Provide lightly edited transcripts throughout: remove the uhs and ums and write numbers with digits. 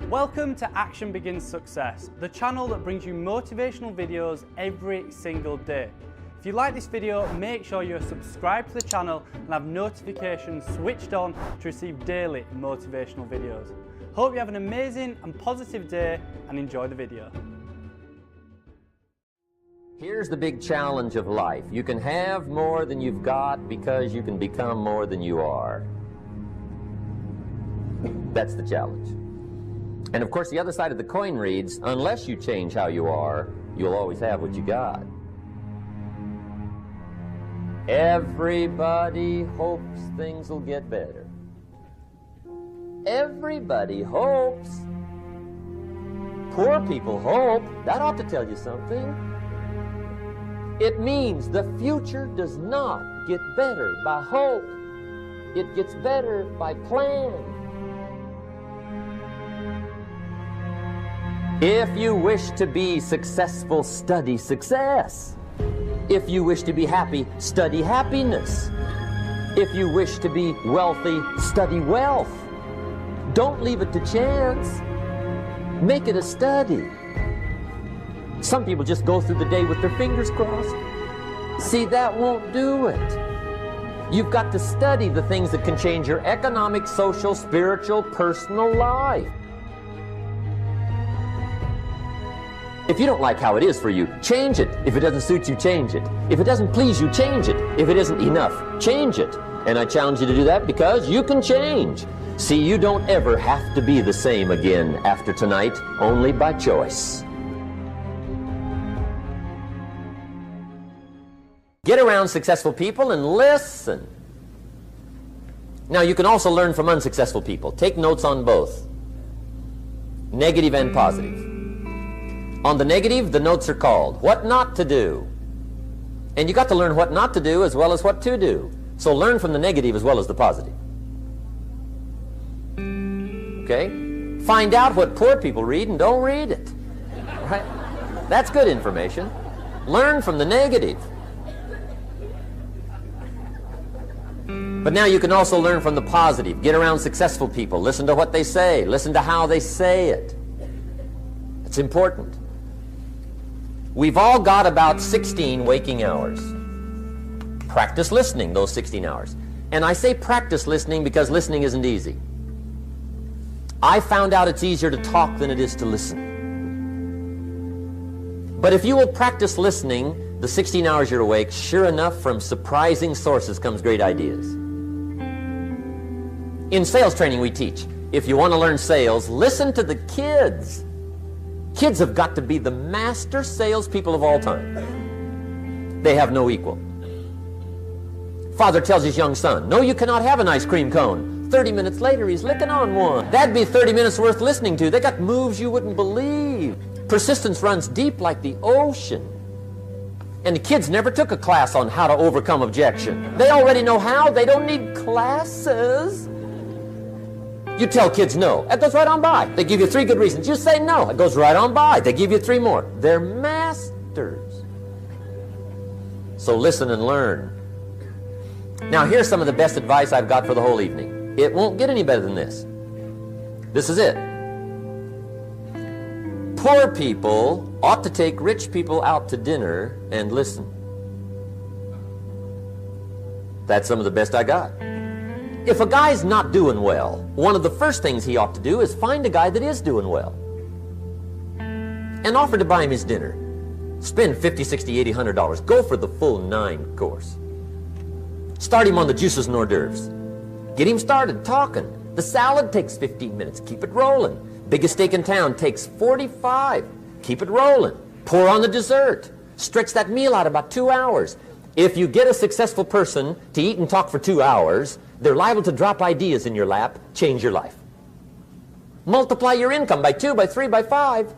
Welcome to Action Begins Success, the channel that brings you motivational videos every single day. If you like this video, make sure you're subscribed to the channel and have notifications switched on to receive daily motivational videos. Hope you have an amazing and positive day and enjoy the video. Here's the big challenge of life. You can have more than you've got because you can become more than you are. That's the challenge. And of course, the other side of the coin reads, unless you change how you are, you'll always have what you got. Everybody hopes things will get better. Everybody hopes. Poor people hope. That ought to tell you something. It means the future does not get better by hope. It gets better by plan. If you wish to be successful, study success. If you wish to be happy, study happiness. If you wish to be wealthy, study wealth. Don't leave it to chance. Make it a study. Some people just go through the day with their fingers crossed. See, that won't do it. You've got to study the things that can change your economic, social, spiritual, personal life. If you don't like how it is for you, change it. If it doesn't suit you, change it. If it doesn't please you, change it. If it isn't enough, change it. And I challenge you to do that because you can change. See, you don't ever have to be the same again after tonight, only by choice. Get around successful people and listen. Now, you can also learn from unsuccessful people. Take notes on both, negative and positive. On the negative, the notes are called What Not to Do. And you got to learn what not to do as well as what to do. So learn from the negative as well as the positive. Okay? Find out what poor people read and don't read it. Right? That's good information. Learn from the negative. But now you can also learn from the positive. Get around successful people. Listen to what they say. Listen to how they say it. It's important. We've all got about 16 waking hours. Practice listening those 16 hours. And I say practice listening because listening isn't easy. I found out it's easier to talk than it is to listen. But if you will practice listening the 16 hours you're awake, sure enough, from surprising sources comes great ideas. In sales training we teach, if you want to learn sales, listen to the kids. Kids have got to be the master salespeople of all time. They have no equal. Father tells his young son, no, you cannot have an ice cream cone. 30 minutes later, he's licking on one. That'd be 30 minutes worth listening to. They got moves you wouldn't believe. Persistence runs deep like the ocean. And the kids never took a class on how to overcome objection. They already know how. They don't need classes. You tell kids no, that goes right on by. They give you 3 good reasons. You say no, it goes right on by. They give you 3 more. They're masters. So listen and learn. Now here's some of the best advice I've got for the whole evening. It won't get any better than this. This is it. Poor people ought to take rich people out to dinner and listen. That's some of the best I got. If a guy's not doing well, one of the first things he ought to do is find a guy that is doing well and offer to buy him his dinner. Spend $50, $60, $80, $100. Go for the full 9 course. Start him on the juices and hors d'oeuvres. Get him started talking. The salad takes 15 minutes. Keep it rolling. Biggest steak in town takes 45. Keep it rolling. Pour on the dessert. Stretch that meal out about 2 hours. If you get a successful person to eat and talk for 2 hours, they're liable to drop ideas in your lap, change your life. Multiply your income by 2, by 3, by 5.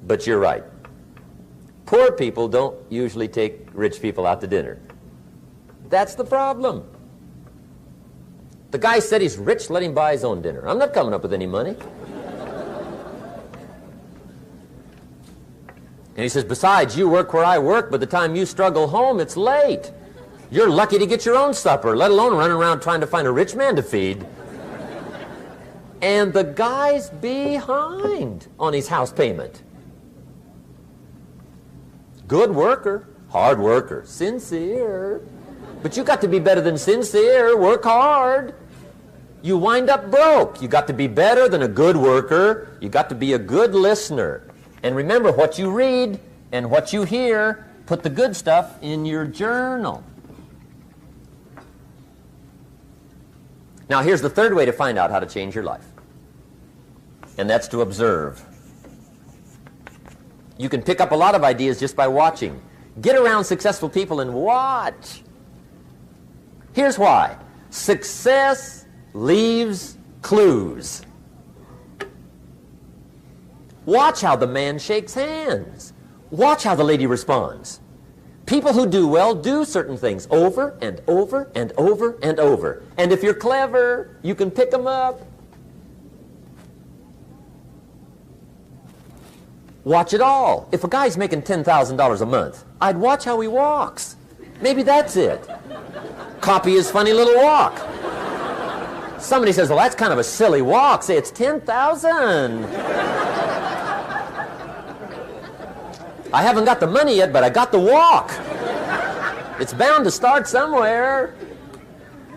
But you're right. Poor people don't usually take rich people out to dinner. That's the problem. The guy said he's rich, let him buy his own dinner. I'm not coming up with any money. And he says, besides, you work where I work, by the time you struggle home, it's late. You're lucky to get your own supper, let alone running around trying to find a rich man to feed. and the guy's behind on his house payment. Good worker, hard worker, sincere. But you got to be better than sincere. Work hard. You wind up broke. You got to be better than a good worker. You got to be a good listener. And remember, what you read and what you hear, put the good stuff in your journal. Now, here's the third way to find out how to change your life. And that's to observe. You can pick up a lot of ideas just by watching. Get around successful people and watch. Here's why. Success leaves clues. Watch how the man shakes hands. Watch how the lady responds. People who do well do certain things over and over and over and over. And if you're clever, you can pick them up. Watch it all. If a guy's making $10,000 a month, I'd watch how he walks. Maybe that's it. Copy his funny little walk. Somebody says, well, that's kind of a silly walk. Say, it's 10,000. I haven't got the money yet, but I got the walk. It's bound to start somewhere.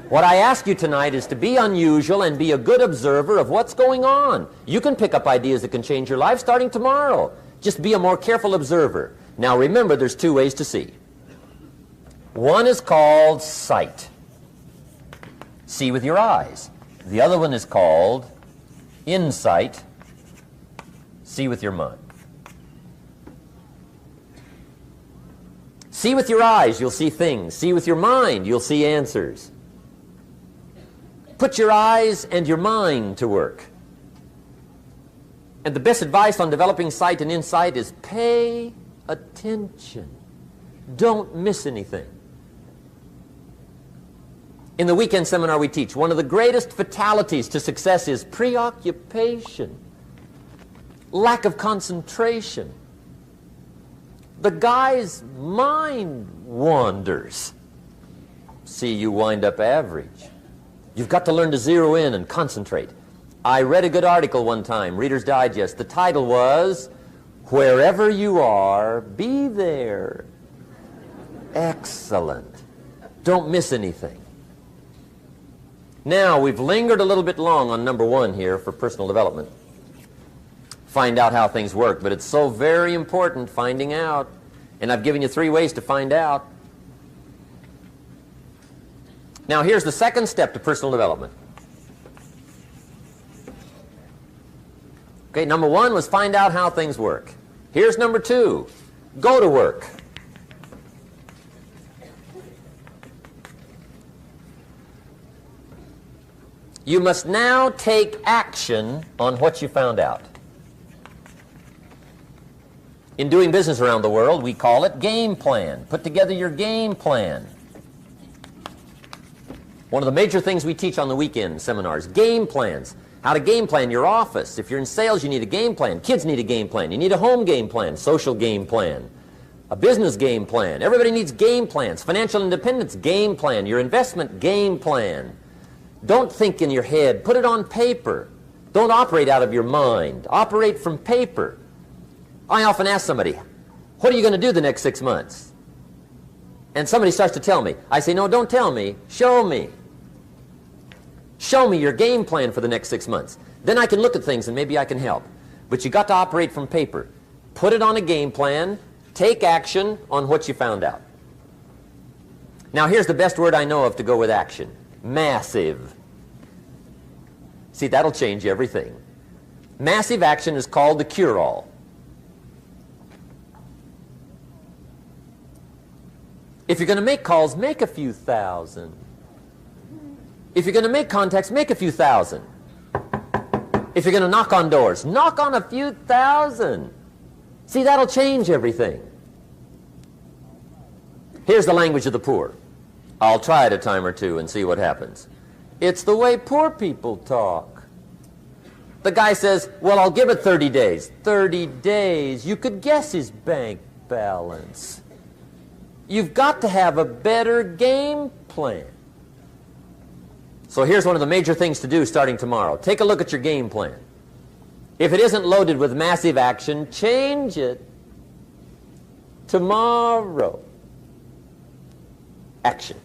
What I ask you tonight is to be unusual and be a good observer of what's going on. You can pick up ideas that can change your life starting tomorrow. Just be a more careful observer. Now remember, there's two ways to see. One is called sight. See with your eyes. The other one is called insight. See with your mind. See with your eyes, you'll see things. See with your mind, you'll see answers. Put your eyes and your mind to work. And the best advice on developing sight and insight is pay attention. Don't miss anything. In the weekend seminar we teach, one of the greatest fatalities to success is preoccupation, lack of concentration. The guy's mind wanders. See, you wind up average. You've got to learn to zero in and concentrate. I read a good article one time, Reader's Digest. The title was, Wherever You Are, Be There. Excellent. Don't miss anything. Now, we've lingered a little bit long on number one here for personal development. Find out how things work, but it's so very important finding out. And I've given you 3 ways to find out. Now, here's the second step to personal development. Okay, number 1 was find out how things work. Here's number 2, go to work. You must now take action on what you found out. In doing business around the world, we call it game plan. Put together your game plan. One of the major things we teach on the weekend seminars, game plans. How to game plan your office. If you're in sales, you need a game plan. Kids need a game plan. You need a home game plan, social game plan, a business game plan. Everybody needs game plans. Financial independence, game plan. Your investment, game plan. Don't think in your head. Put it on paper. Don't operate out of your mind. Operate from paper. I often ask somebody, what are you going to do the next 6 months? And somebody starts to tell me. I say, no, don't tell me. Show me. Show me your game plan for the next 6 months. Then I can look at things and maybe I can help. But you got to operate from paper. Put it on a game plan. Take action on what you found out. Now here's the best word I know of to go with action. Massive. See, that'll change everything. Massive action is called the cure-all. If you're going to make calls, make a few thousand. If you're going to make contacts, make a few thousand. If you're going to knock on doors, knock on a few thousand. See, that'll change everything. Here's the language of the poor. I'll try it a time or two and see what happens. It's the way poor people talk. The guy says, well, I'll give it 30 days. 30 days. You could guess his bank balance. You've got to have a better game plan. So here's one of the major things to do starting tomorrow. Take a look at your game plan. If it isn't loaded with massive action, change it. Tomorrow. Action.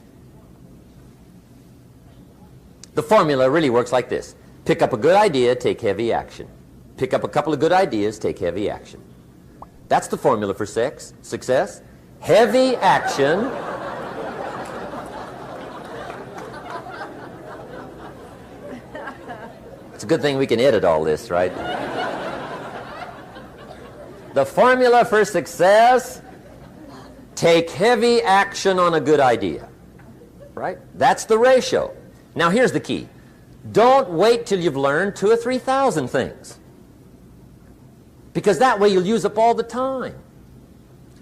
The formula really works like this. Pick up a good idea, take heavy action. Pick up a couple of good ideas, take heavy action. That's the formula for success. Heavy action. It's a good thing we can edit all this, right? The formula for success, take heavy action on a good idea, right? That's the ratio. Now here's the key. Don't wait till you've learned 2,000 or 3,000 things, because that way you'll use up all the time.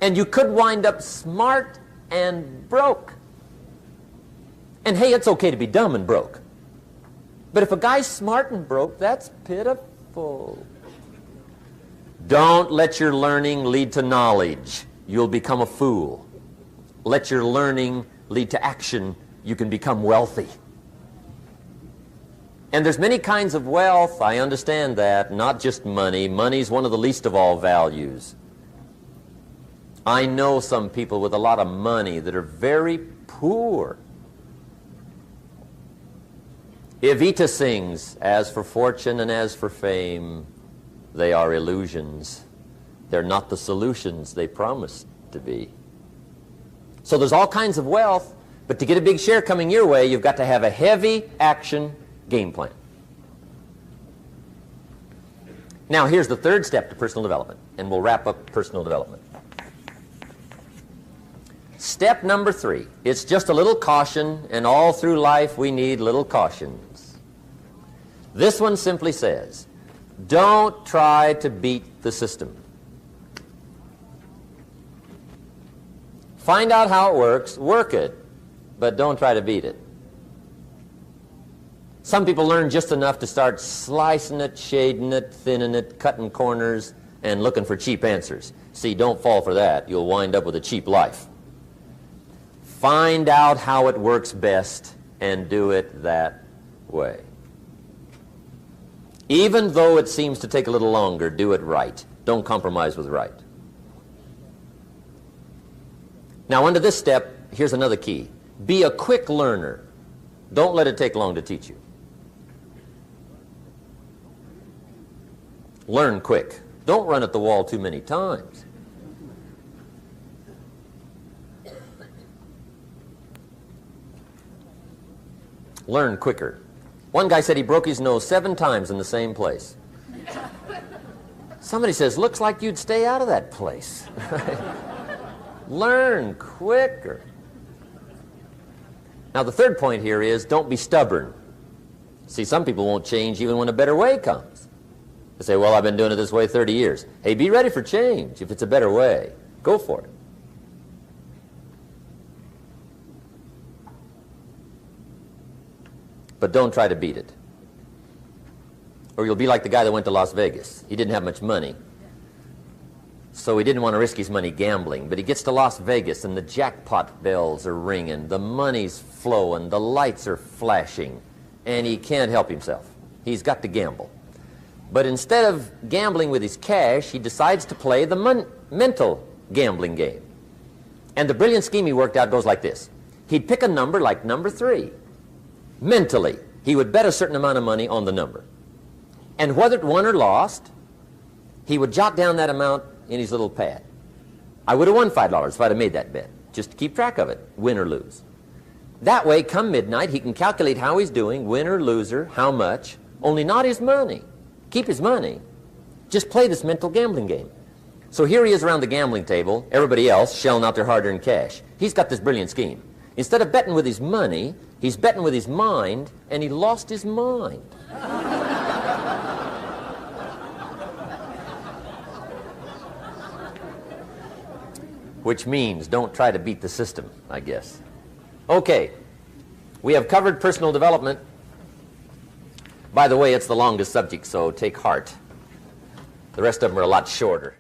And you could wind up smart and broke. And hey, it's okay to be dumb and broke. But if a guy's smart and broke, that's pitiful. Don't let your learning lead to knowledge. You'll become a fool. Let your learning lead to action. You can become wealthy. And there's many kinds of wealth. I understand that. Not just money. Money's one of the least of all values. I know some people with a lot of money that are very poor. Evita sings, as for fortune and as for fame, they are illusions. They're not the solutions they promised to be. So there's all kinds of wealth, but to get a big share coming your way, you've got to have a heavy action game plan. Now here's the third step to personal development, and we'll wrap up personal development. Step number 3, it's just a little caution, and all through life we need little cautions. This one simply says, don't try to beat the system. Find out how it works, work it, but don't try to beat it. Some people learn just enough to start slicing it, shading it, thinning it, cutting corners, and looking for cheap answers. See, don't fall for that. You'll wind up with a cheap life. Find out how it works best and do it that way. Even though it seems to take a little longer, do it right. Don't compromise with right. Now, under this step, here's another key. Be a quick learner. Don't let it take long to teach you. Learn quick. Don't run at the wall too many times. Learn quicker. One guy said he broke his nose 7 times in the same place. Somebody says, looks like you'd stay out of that place. Learn quicker. Now the third point here is don't be stubborn. See, some people won't change even when a better way comes. They say, well, I've been doing it this way 30 years. Hey, be ready for change. If it's a better way, go for it. But don't try to beat it. Or you'll be like the guy that went to Las Vegas. He didn't have much money, so he didn't want to risk his money gambling. But he gets to Las Vegas and the jackpot bells are ringing, the money's flowing, the lights are flashing, and he can't help himself. He's got to gamble. But instead of gambling with his cash, he decides to play the mental gambling game. And the brilliant scheme he worked out goes like this. He'd pick a number like number 3. Mentally, he would bet a certain amount of money on the number. And whether it won or lost, he would jot down that amount in his little pad. I would have won $5 if I'd have made that bet, just to keep track of it, win or lose. That way, come midnight, he can calculate how he's doing, win or loser, how much, only not his money. Keep his money. Just play this mental gambling game. So here he is around the gambling table, everybody else shelling out their hard-earned cash. He's got this brilliant scheme. Instead of betting with his money, he's betting with his mind, and he lost his mind. Which means don't try to beat the system, I guess. Okay, we have covered personal development. By the way, it's the longest subject, so take heart. The rest of them are a lot shorter.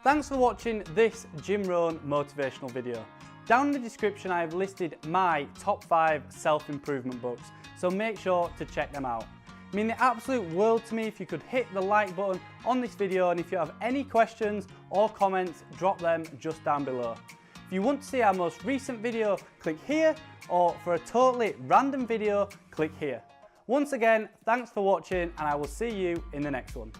Thanks for watching this Jim Rohn motivational video. Down in the description I have listed my top 5 self-improvement books, so make sure to check them out. It means the absolute world to me if you could hit the like button on this video, and if you have any questions or comments, drop them just down below. If you want to see our most recent video, click here, or for a totally random video, click here. Once again, thanks for watching, and I will see you in the next one.